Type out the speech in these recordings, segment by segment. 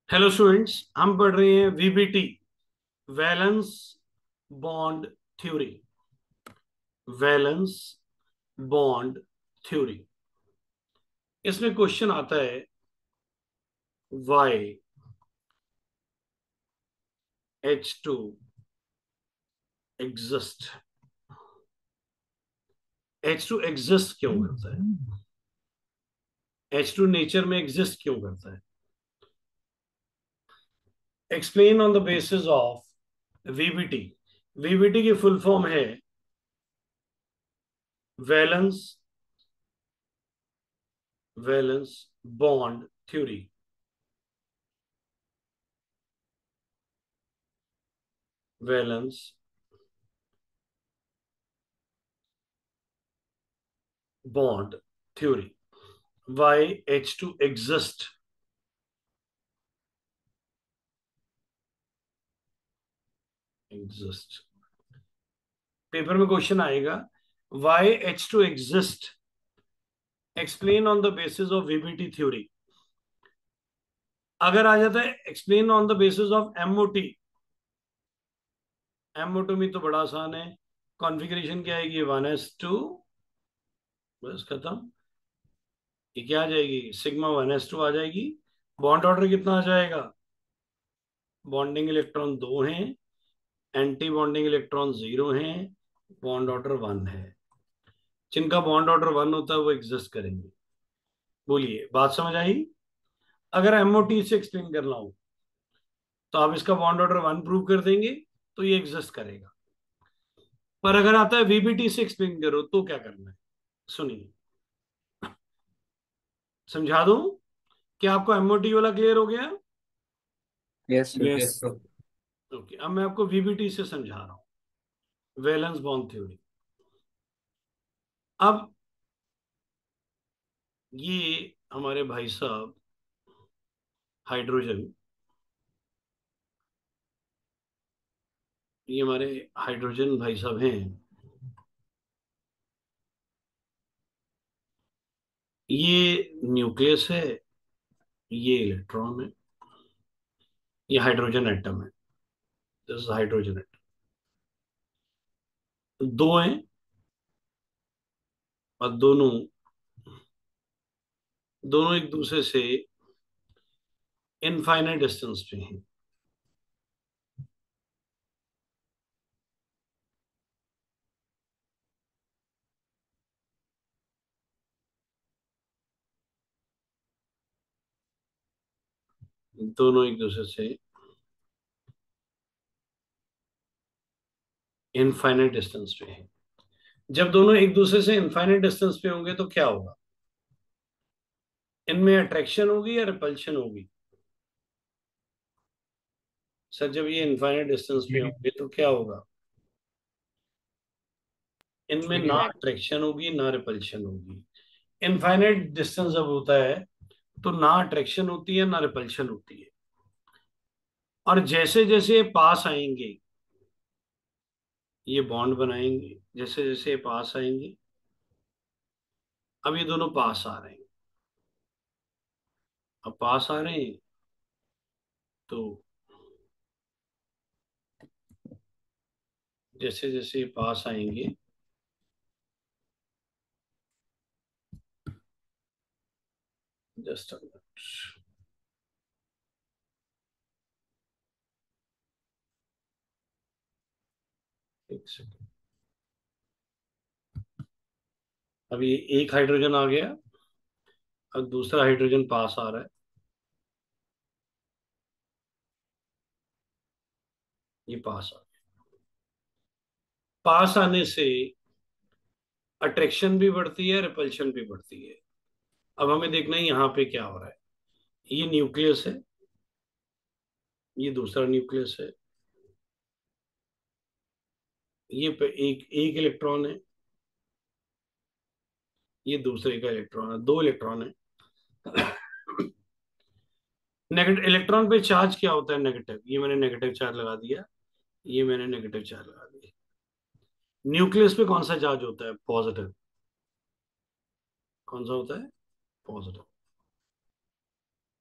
Hello students, हम पढ़ रहे हैं VBT, valence bond theory. Valence bond theory. इसमें क्वेश्चन आता है, Y H2 exist. H2 exist क्यों करता है? H2 नेचर में एग्जिस्ट क्यों करता है? Explain on the basis of VBT. VBT की फुल फॉर्म है valence valence bond theory. Valence bond theory. Why H2 exist. Exist paper में क्वेश्चन आएगा, why H2 exist, explain on the basis of VBT theory. अगर आ जाता है explain on the basis of MOT, MOT में तो बड़ा आसान है। कॉन्फ़िगरेशन क्या आएगी? 1s2, बस खत्म। ये क्या आ जाएगी? सिग्मा 1s2 आ जाएगी। बॉन्ड ऑर्डर कितना आ जाएगा? बॉन्डिंग इलेक्ट्रॉन दो हैं, एंटी बॉन्डिंग इलेक्ट्रॉन जीरो हैं, बॉन्ड ऑर्डर वन है। जिनका बॉन्ड ऑर्डर वन होता है वो एग्जिस्ट करेंगे। बोलिए, बात समझ आई? अगर एमओटी से एक्सप्लेन करना हो तो आप इसका बॉन्ड ऑर्डर वन प्रूव कर देंगे तो ये एग्जिस्ट करेगा। पर अगर आता है वीबीटी से एक्सप्लेन करो तो क्या करना है? सुनिए, समझा दूं? क्या आपको एमओटी वाला क्लियर हो गया? Yes sir. Yes sir. Okay, अब मैं आपको वीबीटी से समझा रहा हूं, वैलेंस बॉन्ड थ्योरी। अब ये हमारे भाई साहब हाइड्रोजन, ये हमारे हाइड्रोजन भाई साहब हैं। ये न्यूक्लियस है, ये इलेक्ट्रॉन है, ये हाइड्रोजन एटम है। This is hydrogen atom. दो हैं और दोनों दोनों एक दूसरे से इनफाइनाइट डिस्टेंस पे हैं। दोनों एक दूसरे से इनफाइनाइट डिस्टेंस पे हैं। जब दोनों एक दूसरे से इनफाइनाइट डिस्टेंस पे होंगे तो क्या होगा? इनमें अट्रैक्शन होगी या रिपल्शन होगी? सर, जब ये इनफाइनाइट डिस्टेंस पे होंगे तो क्या होगा? इनमें ना अट्रैक्शन होगी ना रिपल्शन होगी। इनफाइनाइट डिस्टेंस जब होता है तो ना अट्रैक्शन होती है ना रिपल्शन होती है। और जैसे जैसे पास आएंगे ये बॉन्ड बनाएंगे, जैसे जैसे पास आएंगे। अब ये दोनों पास आ रहे हैं, अब पास आ रहे हैं तो जैसे जैसे पास आएंगे, जस्ट एक सेकेंड। अब ये एक हाइड्रोजन आ गया, अब दूसरा हाइड्रोजन पास आ रहा है, ये पास आ गया। पास आने से अट्रैक्शन भी बढ़ती है, रिपल्शन भी बढ़ती है। अब हमें देखना है यहाँ पे क्या हो रहा है। ये न्यूक्लियस है, ये दूसरा न्यूक्लियस है, ये एक एक इलेक्ट्रॉन है, ये दूसरे का इलेक्ट्रॉन है, दो इलेक्ट्रॉन है। नेगेटिव इलेक्ट्रॉन पे चार्ज क्या होता है? नेगेटिव। ये मैंने नेगेटिव चार्ज लगा दिया, ये मैंने नेगेटिव चार्ज लगा दिया। न्यूक्लियस पे कौन सा चार्ज होता है? पॉजिटिव। कौन सा होता है? पॉजिटिव।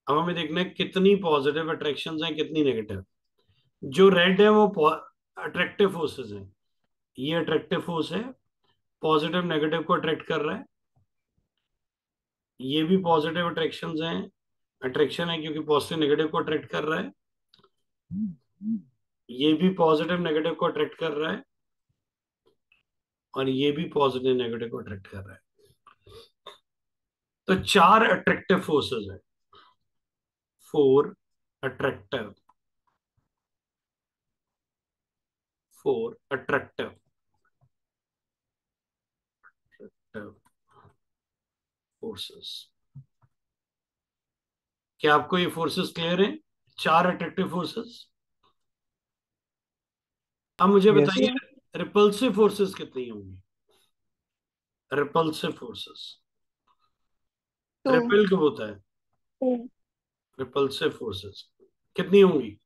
अब हमें देखना है कितनी पॉजिटिव अट्रैक्शंस हैं, कितनी नेगेटिव। जो रेड है वो अट्रैक्टिव फोर्सेस हैं, ये अट्रैक्टिव फोर्स है, पॉजिटिव नेगेटिव को अट्रैक्ट कर रहा है। ये भी पॉजिटिव अट्रैक्शंस हैं, अट्रैक्शन है क्योंकि पॉजिटिव नेगेटिव को अट्रैक्ट कर रहा है। ये भी पॉजिटिव नेगेटिव को अट्रैक्ट कर रहा है, और ये भी पॉजिटिव नेगेटिव को अट्रैक्ट कर रहा है। तो चार अट्रैक्टिव फोर्सेस है, four attractive, four attractive forces. क्या आपको ये फोर्सेस क्लियर हैं? चार अट्रैक्टिव फोर्सेस। अब मुझे यस। बताइए रिपल्सिव फोर्सेस कितनी होंगी? Repulsive forces, to. रिपेल कब होता है? रिपल्सिव फोर्सेस कितनी होंगी?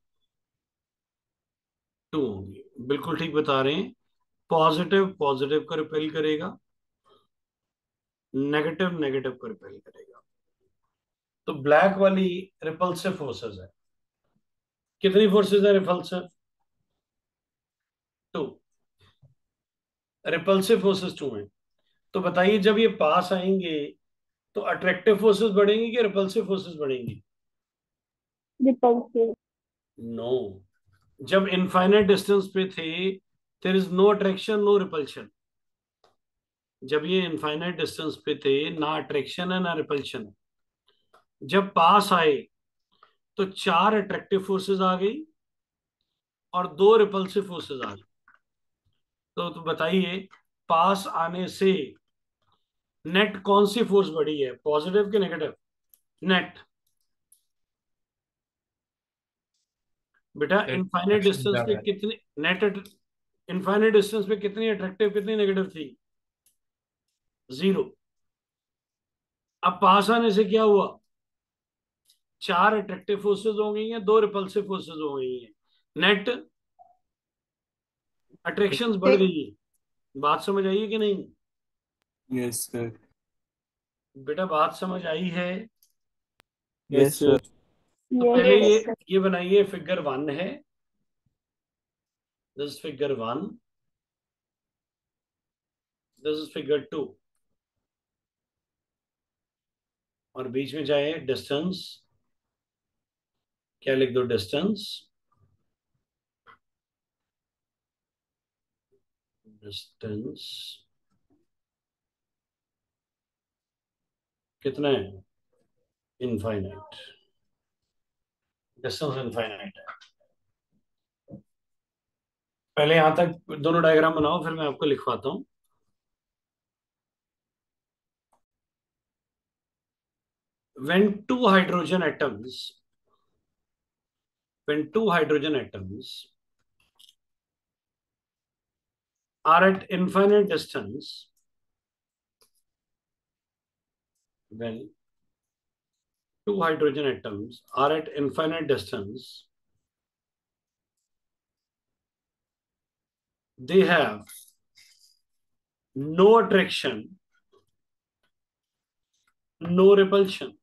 टू होंगी, बिल्कुल ठीक बता रहे हैं। पॉजिटिव पॉजिटिव को रिपेल करेगा, नेगेटिव नेगेटिव को रिपेल करेगा। तो ब्लैक वाली रिपल्सिव फोर्सेस है। कितनी फोर्सेस है repulsive? Two. Repulsive forces two है। तो बताइए जब ये पास आएंगे तो अट्रैक्टिव फोर्सेस बढ़ेंगी कि रिपल्सिव फोर्सेस बढ़ेंगी? रिपल्सिव। नो। जब इनफाइनाइट डिस्टेंस पे थे, there is no attraction no repulsion. जब ये इनफाइनाइट डिस्टेंस पे थे, ना अट्रैक्शन है ना रिपल्शन है। जब पास आए तो चार अट्रैक्टिव फोर्सेस आ गई और दो रिपल्सिव फोर्सेस आ गई। तो बताइए पास आने से नेट कौन सी फोर्स बढ़ी है, पॉजिटिव कि नेगेटिव? नेट। बेटा इनफाइनाइट अट्रैक्शन डिस्टेंस पे ज्यादा है। कितनी नेट, इनफाइनाइट डिस्टेंस पे कितनी अट्रैक्टिव कितनी नेगेटिव थी? जीरो। अब पास आने से क्या हुआ? चार अट्रैक्टिव फोर्सेस हो गई हैं, दो रिपल्सिव फोर्सेस हो गई हैं, नेट अट्रैक्शंस बढ़ सिक्स। गई है। बात समझ आई है कि नहीं? Yes sir. बेटा बात समझ आई है? Yes sir. तो पहले यस। ये बनाइए, फिगर वन है, this figure one, this is figure two, और बीच में जाए डिस्टेंस, क्या लिख दो? डिस्टेंस, डिस्टेंस कितना है? इनफाइनाइट, डिस्टेंस इनफाइनाइट है। पहले यहां तक दोनों डायग्राम बनाओ, फिर मैं आपको लिखवाता हूं। when two hydrogen atoms when two hydrogen atoms are at infinite distance, when two hydrogen atoms are at infinite distance, they have no attraction, no repulsion.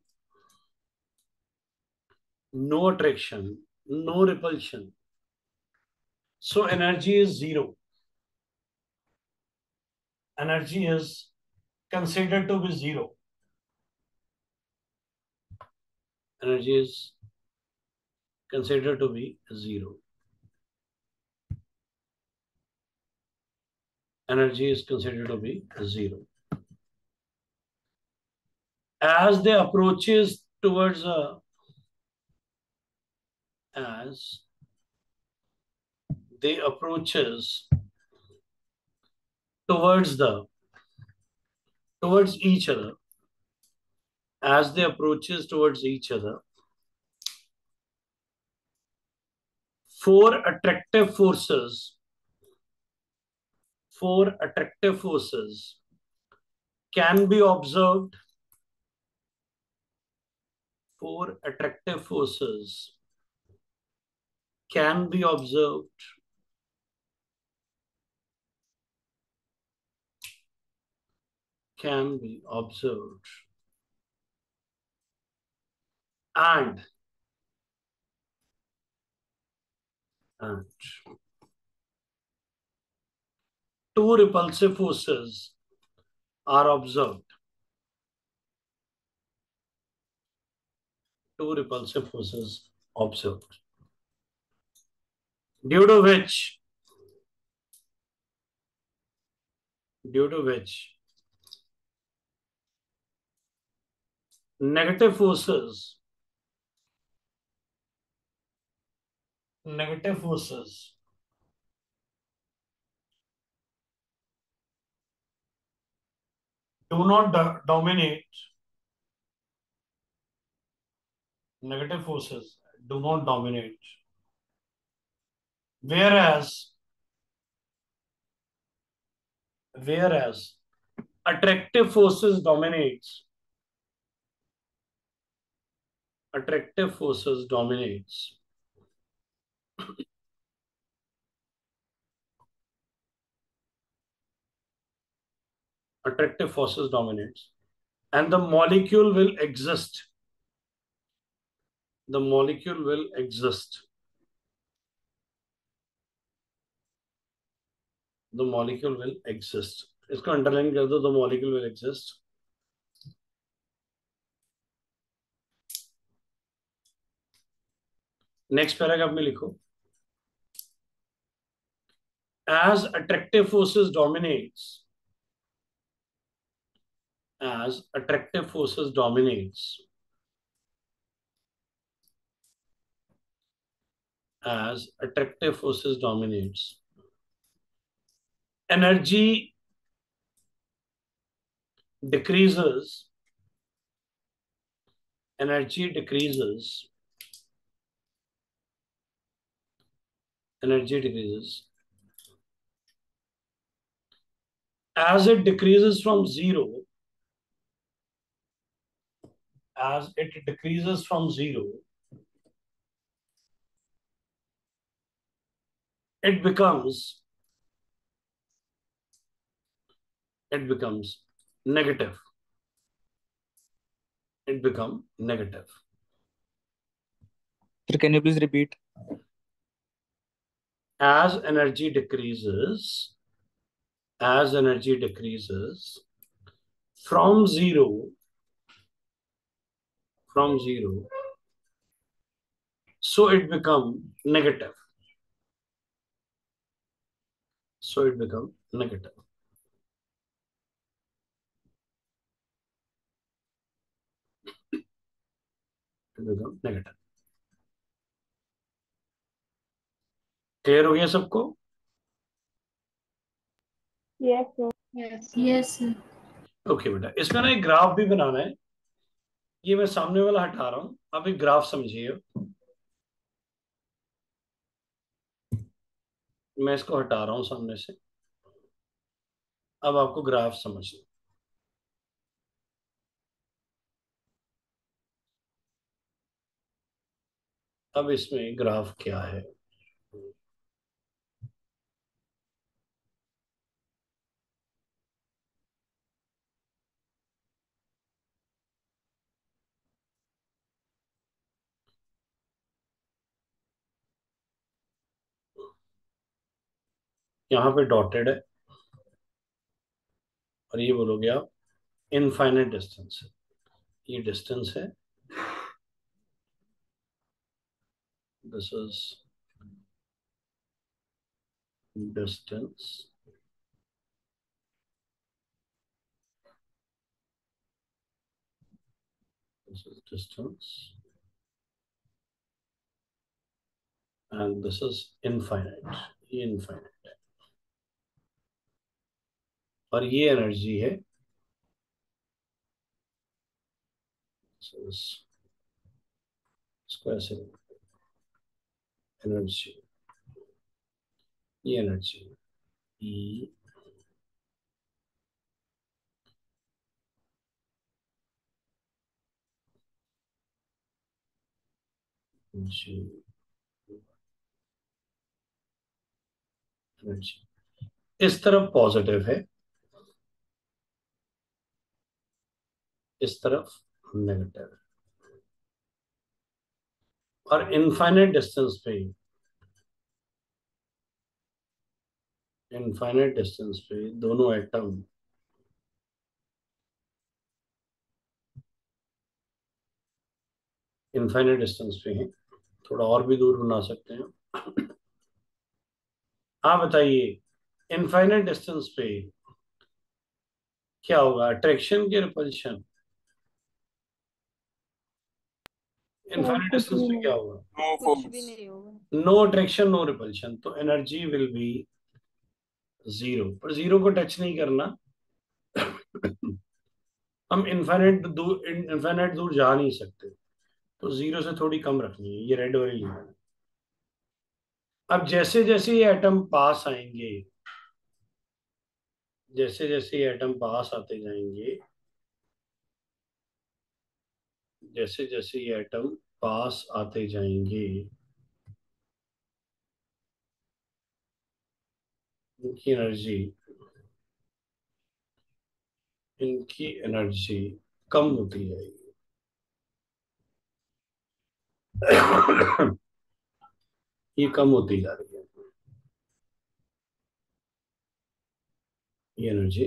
No attraction, no repulsion. So energy is zero. Energy is considered to be zero. Energy is considered to be zero. Energy is considered to be zero. As they approaches towards as they approaches towards towards each other, as they approaches towards each other, four attractive forces, four attractive forces can be observed. Four attractive forces can be observed can be observed and and two repulsive forces are observed. Two repulsive forces observed. Due to which, due to which negative forces, negative forces do not dominate. Negative forces do not dominate. Whereas, whereas attractive forces dominates. Attractive forces dominates. Attractive forces dominates. And the molecule will exist. The molecule will exist. The molecule will exist. इसको underline कर दो. The molecule will exist. Next paragraph में लिखो. As attractive forces dominates, as attractive forces dominates, as attractive forces dominates, energy decreases, energy decreases, energy decreases. As it decreases from zero, as it decreases from zero, it becomes, it becomes negative. It become negative. Sir, can you please repeat? As energy decreases, as energy decreases from zero, so it become negative. So it become negative. It become negative. Clear हो गया सबको? Yes sir. Yes sir. Okay बेटा, इसमें ना एक graph भी बनाना है. ये मैं सामने वाला हटा रहा हूं. आप एक ग्राफ समझिए. मैं इसको हटा रहा हूं सामने से. अब आपको ग्राफ समझना. अब इसमें ग्राफ क्या है? यहाँ पे डॉटेड है और ये बोलोगे आप इनफाइनाइट डिस्टेंस है. ये डिस्टेंस है. This is distance. This is distance and this is infinite. ये infinite है और ये एनर्जी है. इसको ऐसे एनर्जी, ये एनर्जी ई जी एनर्जी. इस तरफ पॉजिटिव है, इस तरफ नेगेटिव है. और इनफाइनाइट डिस्टेंस पे, इनफाइनाइट डिस्टेंस पे दोनों एटम इनफाइनाइट डिस्टेंस पे हैं, थोड़ा और भी दूर बना सकते हैं। आप बताइए इनफाइनाइट डिस्टेंस पे क्या होगा, अट्रैक्शन की रिपल्शन? इनफाइनाइट कुछ डिस्टेंस भी पे क्या नहीं, होगा? नो कुछ भी फोर्स। नहीं होगा। नो अट्रैक्शन नो रिपल्शन, तो एनर्जी विल बी जीरो। पर जीरो को टच नहीं करना। हम इनफाइनाइट दूर जा नहीं सकते, तो जीरो से थोड़ी कम रखनी है, ये रेड वाली लाइन है। अब जैसे जैसे ये एटम पास आएंगे, जैसे जैसे ये एटम पास आते जाएंगे, जैसे जैसे ये एटम पास आते जाएंगे, इनकी एनर्जी, इनकी एनर्जी कम होती जाएगी। ये कम होती जा रही है, ये एनर्जी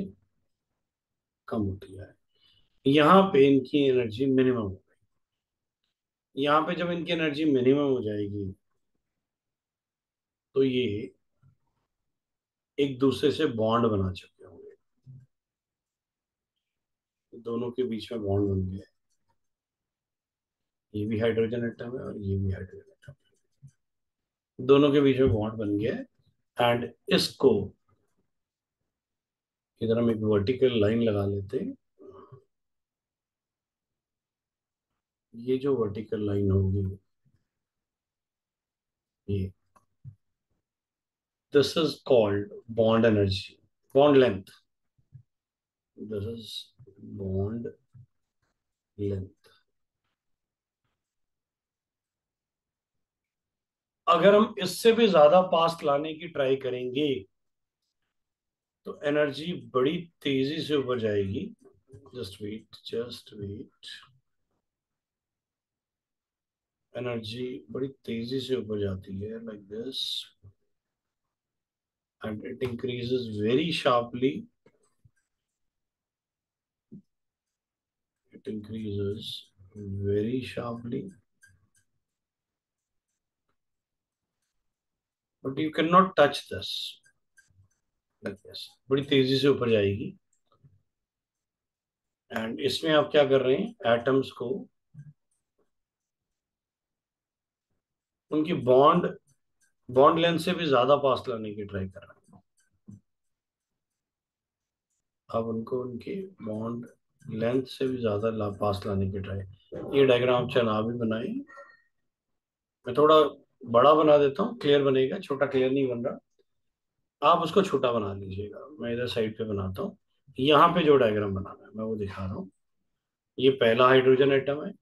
कम होती जा रही है। यहाँ पे इनकी एनर्जी मिनिमम हो गई। यहाँ पे जब इनकी एनर्जी मिनिमम हो जाएगी, तो ये एक दूसरे से बॉन्ड बना चुके होंगे, दोनों के बीच में बॉन्ड बन गया है। ये भी हाइड्रोजन एटम है और ये भी हाइड्रोजन एटम है, दोनों के बीच में बॉन्ड बन गया है। एंड इसको इधर हम एक वर्टिकल लाइन लगा लेते हैं। ये जो वर्टिकल लाइन होगी, ये, this is called bond energy, bond length. This is bond length. अगर हम इससे भी ज्यादा पास लाने की ट्राई करेंगे, तो एनर्जी बड़ी तेजी से ऊपर जाएगी। Just wait, just wait. Energy बड़ी तेजी से ऊपर जाती है, like this, and it increases very sharply. It increases very sharply, but you cannot touch this like this। बड़ी तेजी से ऊपर जाएगी। एंड इसमें आप क्या कर रहे हैं, एटम्स को उनकी बॉन्ड बॉन्ड लेंथ से भी ज्यादा पास लाने की ट्राई कर रहे हैं। अब उनको उनकी बॉन्ड लेंथ से भी ज्यादा पास लाने की ट्राई। ये डायग्राम चला भी बनाए, मैं थोड़ा बड़ा बना देता हूँ, क्लियर बनेगा, छोटा क्लियर नहीं बन रहा। आप उसको छोटा बना लीजिएगा, मैं इधर साइड पे बनाता हूँ। यहाँ पे जो डायग्राम बनाना है मैं वो दिखा रहा हूँ। ये पहला हाइड्रोजन एटम है,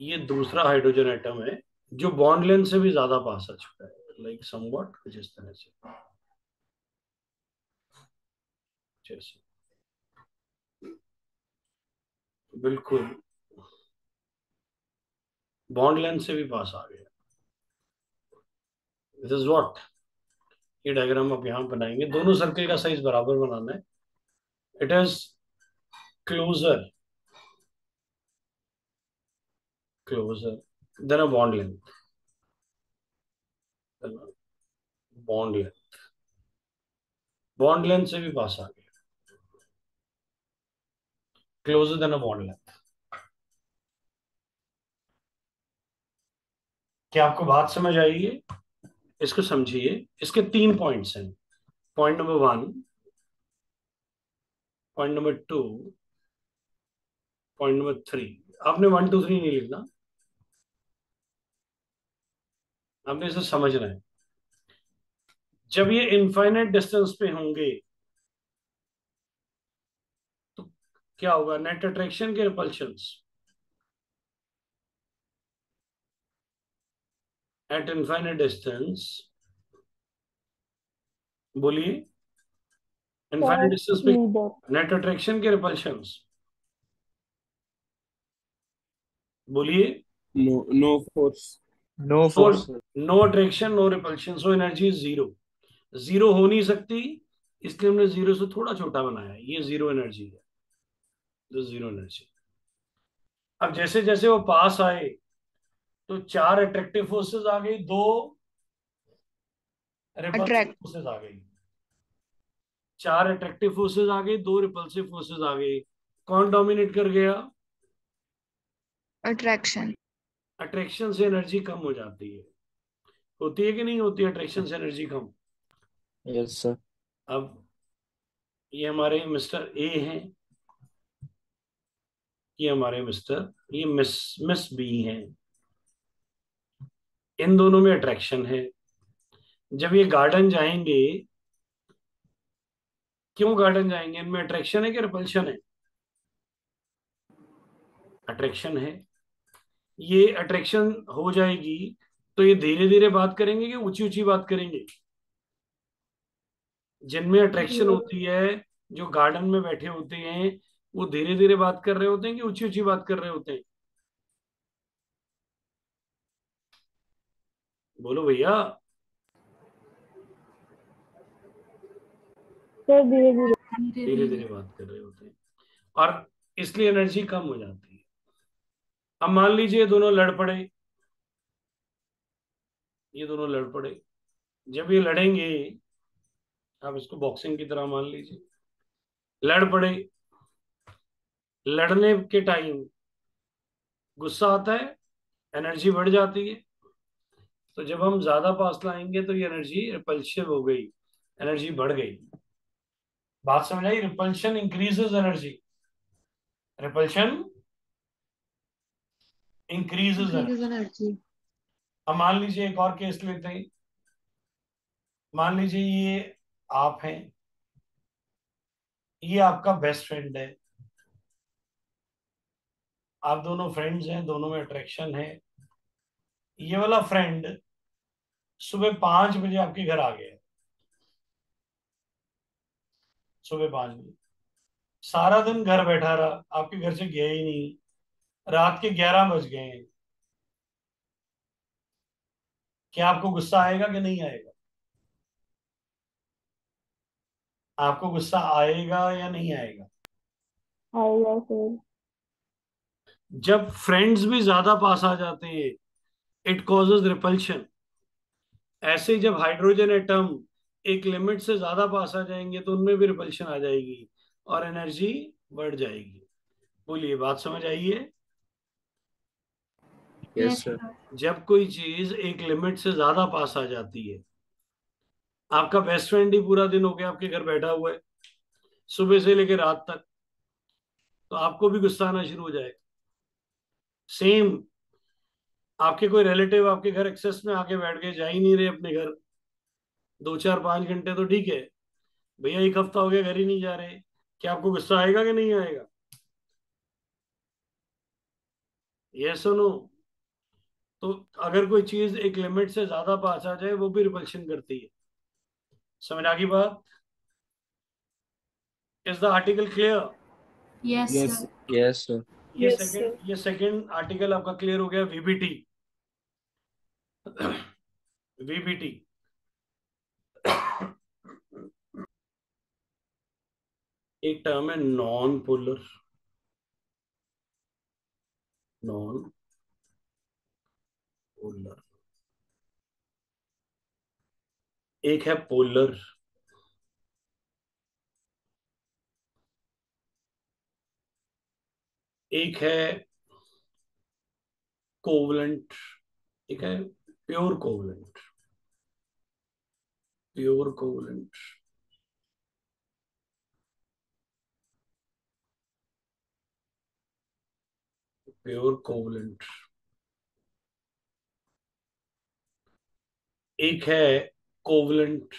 ये दूसरा हाइड्रोजन एटम है, जो बॉन्ड लेंथ से भी ज्यादा पास आ चुका है, लाइक समवॉट कुछ इस तरह से, जैसे बिल्कुल बॉन्ड लेंथ से भी पास आ गया। दिस इज व्हाट, ये डायग्राम आप यहाँ बनाएंगे, दोनों सर्कल का साइज बराबर बनाना है। It is closer, closer than a bond length, bond length, bond length से भी पास आ गया, closer than a bond length. क्या आपको बात समझ आई है? इसको समझिए, इसके तीन पॉइंट्स हैं। Point number one, point number two, point number three. आपने वन टू थ्री नहीं लिखना, आपने इसे समझना है। जब ये इनफाइनाइट डिस्टेंस पे होंगे, तो क्या होगा, नेट अट्रैक्शन के रिपल्शंस एट इनफाइनाइट डिस्टेंस, बोलिए, इनफाइनाइट सर डिस्टेंस पे लीडर, नेट अट्रैक्शन के रिपल्शंस, बोलिए। No, no force. No no, force. No attraction no repulsion, so energy is zero. Zero हो नहीं सकती, इसलिए हमने जीरो से थोड़ा छोटा बनाया, ये जीरो एनर्जी है, जो जीरो एनर्जी। अब जैसे जैसे वो पास आए तो चार अट्रैक्टिव फोर्सेस आ गई, दो रिपल्सिव अट्रैक्ट फोर्सेस आ गई। चार अट्रैक्टिव फोर्सेस आ गई, दो रिपल्सिव फोर्सेस आ गई। कौन डोमिनेट कर गया? अट्रैक्शन। अट्रैक्शन से एनर्जी कम हो जाती है, होती है कि नहीं होती अट्रैक्शन से एनर्जी कम? Yes sir. अब ये हमारे मिस्टर ए हैं, ये हमारे मिस्टर, ये मिस मिस बी हैं। इन दोनों में अट्रैक्शन है। जब ये गार्डन जाएंगे, क्यों गार्डन जाएंगे? इनमें अट्रैक्शन है कि रिपल्शन है? अट्रैक्शन है। ये अट्रैक्शन हो जाएगी तो ये धीरे धीरे बात करेंगे कि ऊंची ऊंची बात करेंगे? जिनमें अट्रैक्शन होती है, जो गार्डन में बैठे होते हैं, वो धीरे धीरे बात कर रहे होते हैं कि ऊंची ऊंची बात कर रहे होते हैं? बोलो भैया। सर धीरे धीरे। धीरे धीरे बात कर रहे होते हैं, और इसलिए एनर्जी कम हो जाती है। अब मान लीजिए ये दोनों लड़ पड़े, ये दोनों लड़ पड़े। जब ये लड़ेंगे, आप इसको बॉक्सिंग की तरह मान लीजिए, लड़ पड़े। लड़ने के टाइम गुस्सा आता है, एनर्जी बढ़ जाती है। तो जब हम ज्यादा पास लाएंगे तो ये एनर्जी रिपल्सिव हो गई, एनर्जी बढ़ गई। बात समझ आई? Repulsion increases energy, repulsion increases energy. Energy. अब मान लीजिए एक और केस लेते हैं। मान लीजिए ये आप हैं, ये आपका बेस्ट फ्रेंड है। आप दोनों फ्रेंड्स हैं, दोनों में अट्रैक्शन है। ये वाला फ्रेंड सुबह 5 बजे आपके घर आ गया, सुबह 5 बजे। सारा दिन घर बैठा रहा, आपके घर से गया ही नहीं। रात के 11 बज गए हैं। क्या आपको गुस्सा आएगा कि नहीं आएगा? आपको गुस्सा आएगा या नहीं आएगा? आएगा सर। जब फ्रेंड्स भी ज्यादा पास आ जाते हैं, इट कॉजेज रिपल्शन। ऐसे ही जब हाइड्रोजन एटम एक लिमिट से ज्यादा पास आ जाएंगे तो उनमें भी रिपल्शन आ जाएगी और एनर्जी बढ़ जाएगी। बोलिए, बात समझ आई है? Yes sir. जब कोई चीज एक लिमिट से ज्यादा पास आ जाती है, आपका बेस्ट फ्रेंड ही पूरा दिन हो गया आपके घर बैठा हुआ है, सुबह से लेकर रात तक, तो आपको भी गुस्सा आना शुरू हो जाएगा। सेम, आपके कोई रिलेटिव आपके घर एक्सेस में आके बैठ गए, जा ही नहीं रहे अपने घर 2 4 5 घंटे, तो ठीक है। भैया 1 हफ्ता हो गया घर ही नहीं जा रहे, क्या आपको गुस्सा आएगा कि नहीं आएगा? ये सुनो। तो अगर कोई चीज एक लिमिट से ज्यादा पास आ जाए, वो भी रिपल्शन करती है। समझ आ गई बात? Is the article clear? Yes Yes. Sir. Yes sir. ये सेकंड आर्टिकल आपका क्लियर हो गया, वीबीटी। वीबीटी एक टर्म है, नॉन पोलर। Non polar. एक है पोलर, एक है कोवलेंट, एक है pure covalent. Pure covalent, pure covalent. एक है कोवलेंट,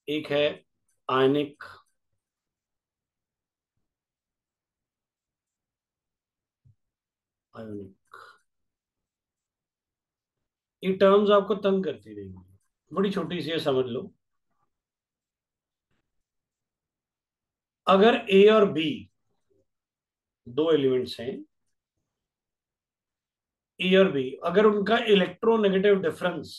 एक है आयनिक। आयोनिक। ये टर्म्स आपको तंग करती रहेंगी, बड़ी छोटी सी है, समझ लो। अगर ए और बी दो एलिमेंट्स हैं ए और बी, अगर उनका इलेक्ट्रोनेगेटिव डिफरेंस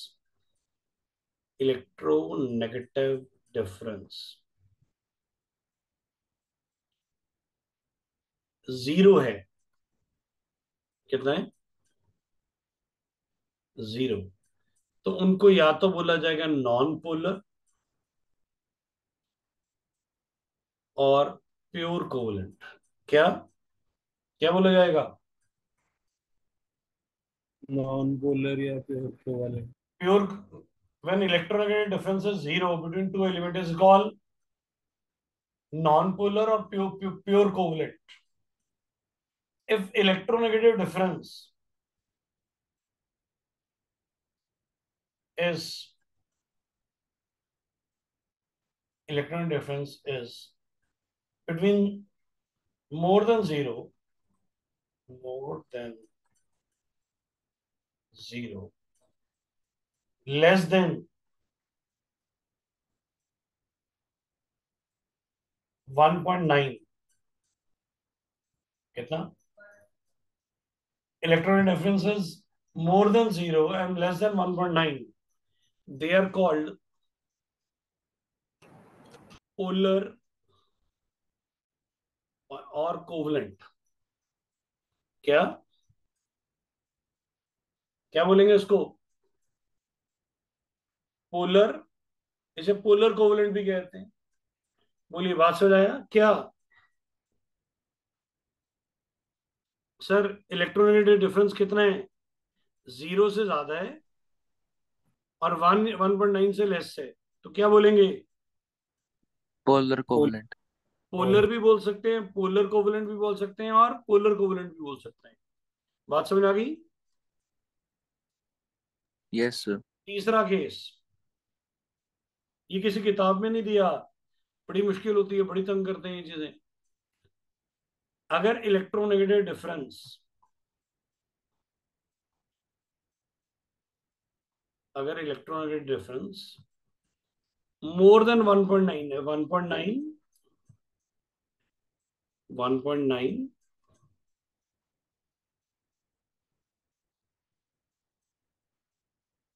जीरो है, कितना है, जीरो, तो उनको या तो बोला जाएगा नॉन पोलर और प्योर कोवलेंट। क्या क्या बोला जाएगा? नॉन पोलर या फिर covalent. Pure, when electronegative difference is zero between two element is called non polar और pure covalent. If electronegative difference is electron difference is between more than zero, more than zero, less than 1.9, कितना? Electron difference is more than zero and less than 1.9. They are called polar or covalent. क्या क्या बोलेंगे इसको? Polar, इसे polar covalent भी कहते हैं। बोलिए, बात समझ आया क्या? सर इलेक्ट्रोनेगेटिव डिफरेंस कितना है? जीरो से ज्यादा है और 1.9 से लेस है, तो क्या बोलेंगे? Polar covalent. पोलर भी बोल सकते हैं, पोलर कोवलेंट भी बोल सकते हैं और पोलर कोवलेंट भी बोल सकते हैं। बात समझ आ गई? Yes sir. तीसरा केस, ये किसी किताब में नहीं दिया, बड़ी मुश्किल होती है, बड़ी तंग करते हैं ये चीजें। अगर इलेक्ट्रोनेगेटिव डिफरेंस, अगर इलेक्ट्रोनेगेटिव डिफरेंस मोर देन 1.9 है, 1.9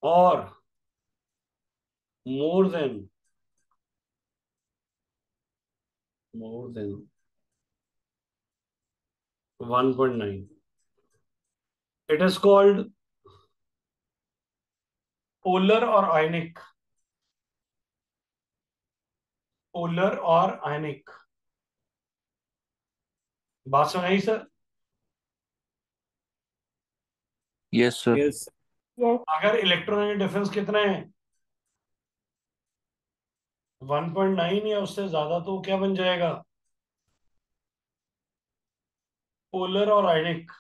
और more than 1.9, it is called polar और आयनिक, पोलर और आयनिक। बात समझ आई sir? Yes sir. Yes. Yes. अगर इलेक्ट्रॉनिक डिफरेंस कितना है, 1.9 या उससे ज्यादा, तो क्या बन जाएगा? पोलर और आयनिक।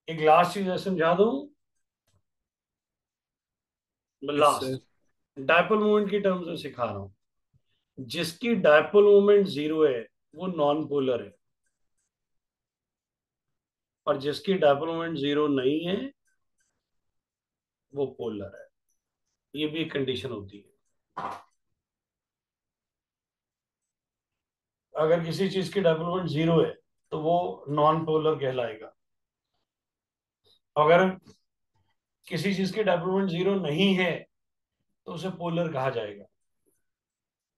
एक लास्ट चीज है, समझा दूं, yes sir. Last, dipole moment की टर्म्स में सिखा रहा हूं। जिसकी डायपोल मोमेंट जीरो है वो नॉन पोलर है, और जिसकी डायपोल मोमेंट जीरो नहीं है वो पोलर है। ये भी एक कंडीशन होती है। अगर किसी चीज की डायपोल मोमेंट जीरो है तो वो नॉन पोलर कहलाएगा, अगर किसी चीज की डायपोल मोमेंट जीरो नहीं है तो उसे पोलर कहा जाएगा।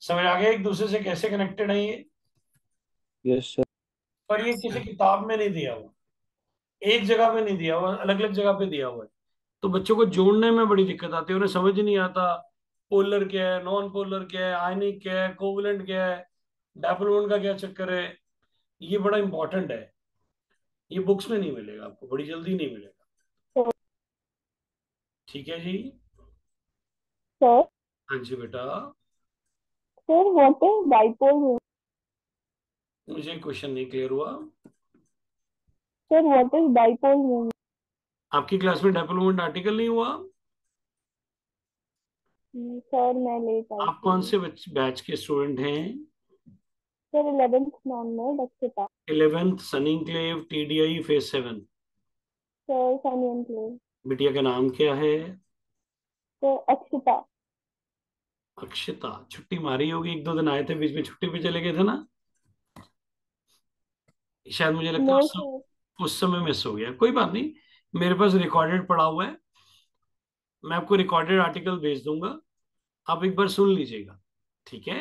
समझ आ गया एक दूसरे से कैसे कनेक्टेड है ये? Yes sir. पर ये किसी किताब में नहीं दिया हुआ, एक जगह पे नहीं दिया हुआ, अलग अलग जगह पे दिया हुआ है। तो बच्चों को जोड़ने में बड़ी दिक्कत आती है, उन्हें समझ नहीं आता पोलर क्या है, नॉन पोलर क्या है, आयनिक क्या है, कोवलेंट क्या है, डायपोल का क्या चक्कर है। ये बड़ा इंपॉर्टेंट है, ये बुक्स में नहीं मिलेगा आपको, बड़ी जल्दी नहीं मिलेगा। Sir, ठीक है जी? sir, हाँ जी बेटा। sir, what is dipole moment? मुझे क्वेश्चन नहीं क्लियर हुआ। Sir, what is dipole moment? आपकी क्लास में डायपोल मोमेंट आर्टिकल नहीं हुआ? Sir, मैं लेट आई आप कौन थी। से बैच के स्टूडेंट हैं? Sir, 11th नॉन में Dakshita. 11th Sunny enclave TDI phase 7। Sir, Sunny enclave. बिटिया का नाम क्या है? Sir, अक्षिता। अक्षिता। छुट्टी मारी होगी, एक दो दिन आए थे बीच में, छुट्टी पे चले गए थे ना? शायद मुझे लगता है No, sir. उस समय मिस हो गया, कोई बात नहीं, मेरे पास रिकॉर्डेड पड़ा हुआ है, मैं आपको रिकॉर्डेड आर्टिकल भेज दूंगा, आप एक बार सुन लीजिएगा, ठीक है।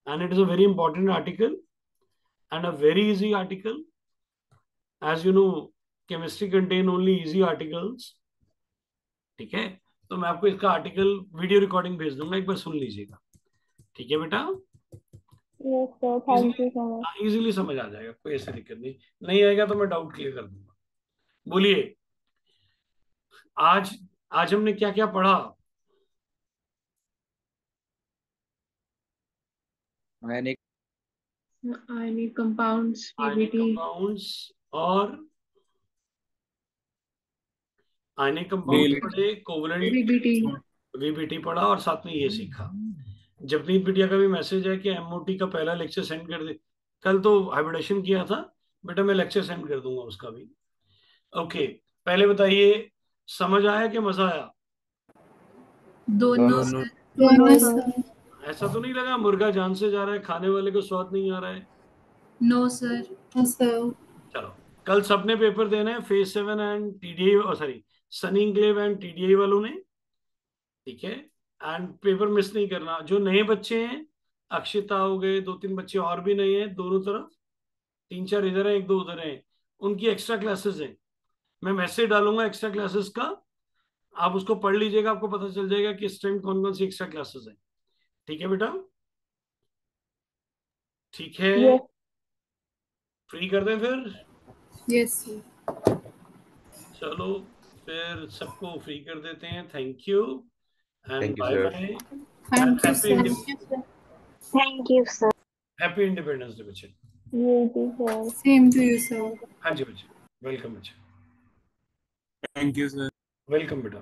And it is a very important article and a very easy article, as you know chemistry contain only easy articles, ठीक है। तो मैं आपको इसका आर्टिकल वीडियो रिकॉर्डिंग भेज दूंगा, एक बार सुन लीजिएगा, ठीक है बेटा। Yes, sir. Thank you so much. Easily समझ आ जाएगा, कोई ऐसी दिक्कत नहीं, नहीं आएगा तो मैं डाउट क्लियर कर दूंगा। बोलिए, आज आज हमने क्या क्या पढ़ा? आयनिक ionic compounds, आयनिक PBT, कंपाउंड्स और आयनिक कंपाउंड्स Daily. पढ़े, कोवलेंट VBT, वीबीटी पढ़ा, और साथ में ये सीखा। जपनीत बिटिया का भी मैसेज है कि एमओटी का पहला लेक्चर सेंड कर दे, कल तो हाइब्रिडेशन किया था बेटा, मैं लेक्चर सेंड कर दूंगा उसका भी। ओके, पहले बताइए, समझ आया कि मजा आया? दोनों दोनों. दोनों सर, ऐसा तो नहीं लगा मुर्गा जान से जा रहा है, खाने वाले को स्वाद नहीं आ रहा है? नो सर, सर, चलो, कल सबने पेपर देना है, phase 7 and TDI, sorry Sunny enclave and TDI वालों ने, ठीक है। एंड पेपर मिस नहीं करना, जो नए बच्चे हैं, अक्षिता हो गए, 2-3 बच्चे और भी नए हैं दोनों तरफ, 3-4 इधर है, 1-2 उधर है, उनकी एक्स्ट्रा क्लासेस हैं, मैं मैसेज डालूंगा एक्स्ट्रा क्लासेस का, आप उसको पढ़ लीजिएगा, आपको पता चल जाएगा कि इस टाइम कौन कौन सी एक्स्ट्रा क्लासेस है, ठीक है बेटा, ठीक है। Yes. फ्री कर दें फिर? यस सर, चलो फिर सबको फ्री कर देते हैं, thank you and Thank you, bye sir. Bye, thank you happy sir, Thank you, sir. Happy Independence Day बच्चे। You too, sir. Same to you sir. हाँ जी बच्चे, वेलकम बच्चे, Thank you, sir. वेलकम बेटा।